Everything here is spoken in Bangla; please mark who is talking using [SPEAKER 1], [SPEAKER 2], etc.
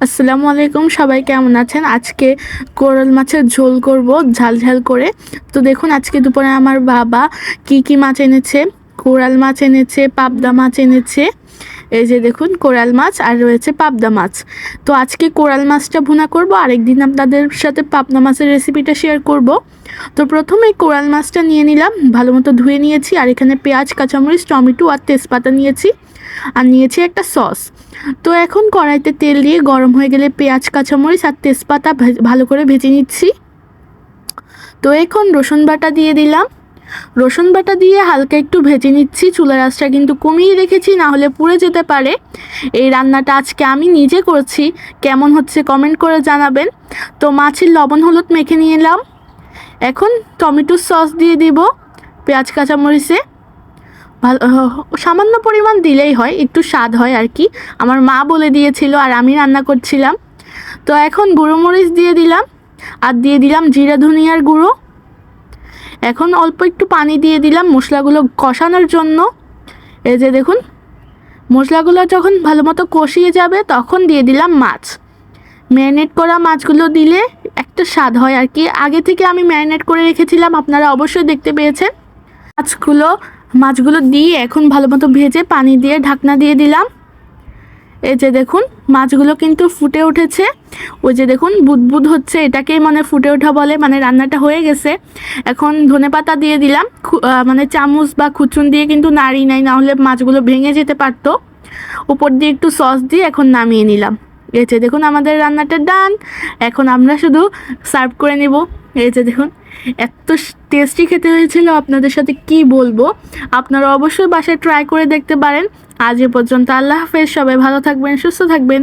[SPEAKER 1] আসসালামু আলাইকুম, সবাই কেমন আছেন? আজকে কোরাল মাছের ঝোল করব ঝাল ঝাল করে। তো দেখুন আজকে দুপুরে আমার বাবা কি মাছ এনেছে। কোরাল মাছ এনেছে, পাবদা মাছ এনেছে। এই যে দেখুন কোরাল মাছ আর রয়েছে পাবদা মাছ। তো আজকে কোরাল মাছটা ভুনা করব, আরেকদিন আপনাদের সাথে পাবদা মাছের রেসিপিটা শেয়ার করব। তো প্রথমে কোরাল মাছটা নিয়ে নিলাম, ভালো মতো ধুয়ে নিয়েছি। আর এখানে পেঁয়াজ, কাঁচামরিচ, টমেটো আর তেজপাতা নিয়েছি, আর নিয়েছি একটা সস। তো এখন কড়াইতে তেল দিয়ে গরম হয়ে গেলে পেঁয়াজ, কাঁচামরিচ আর তেজপাতা ভালো করে ভেজে নিচ্ছি। তো এখন রসুন বাটা দিয়ে দিলাম। রসুন বাটা দিয়ে হালকা একটু ভেজে নিচ্ছি। চুলার আঁচটা কিন্তু কমিয়ে রেখেছি, না হলে পুড়ে যেতে পারে। এই রান্নাটা আজকে আমি নিজে করছি, কেমন হচ্ছে কমেন্ট করে জানাবেন। তো মাছের লবণ হলুদ মেখে নিলাম। এখন টমেটোর সস দিয়ে দিব পেঁয়াজ কাঁচামরিচে। ভালো সামান্য পরিমাণ দিলেই হয়, একটু স্বাদ হয় আর কি। আমার মা বলে দিয়েছিল আর আমি রান্না করছিলাম। তো এখন গুঁড়ো মরিচ দিয়ে দিলাম, আর দিয়ে দিলাম জিরা ধনিয়ার গুঁড়ো। এখন অল্প একটু পানি দিয়ে দিলাম মশলাগুলো কষানোর জন্য। এই যে দেখুন, মশলাগুলো যখন ভালো মতো কষিয়ে যাবে তখন দিয়ে দিলাম মাছ। ম্যারিনেট করা মাছগুলো দিলে একটা স্বাদ হয় আর কি। আগে থেকে আমি ম্যারিনেট করে রেখেছিলাম, আপনারা অবশ্যই দেখতে পেয়েছেন। মাছগুলো দিয়ে এখন ভালো মতো ভেজে পানি দিয়ে ঢাকনা দিয়ে দিলাম। এই যে দেখুন মাছগুলো কিন্তু ফুটে উঠেছে। ওই যে দেখুন বুদবুদ হচ্ছে, এটাকেই মানে ফুটে ওঠা বলে, মানে রান্নাটা হয়ে গেছে। এখন ধনেপাতা দিয়ে দিলাম, মানে চামচ বা খুচুন দিয়ে কিন্তু নাড়ি নাই, না হলে মাছগুলো ভেঙে যেতে পারতো। উপর দিয়ে একটু সস দিয়ে এখন নামিয়ে নিলাম। এই যে দেখুন আমাদের রান্নাটা ডান। এখন আমরা শুধু সার্ভ করে নেব। এই যে দেখুন এত টেস্টি খেতে হয়েছিল, আপনাদের সাথে কি বলবো। আপনারা অবশ্যই বাসায় ট্রাই করে দেখতে পারেন। আজ এ পর্যন্ত, আল্লাহ হাফেজ। সবাই ভালো থাকবেন, সুস্থ থাকবেন।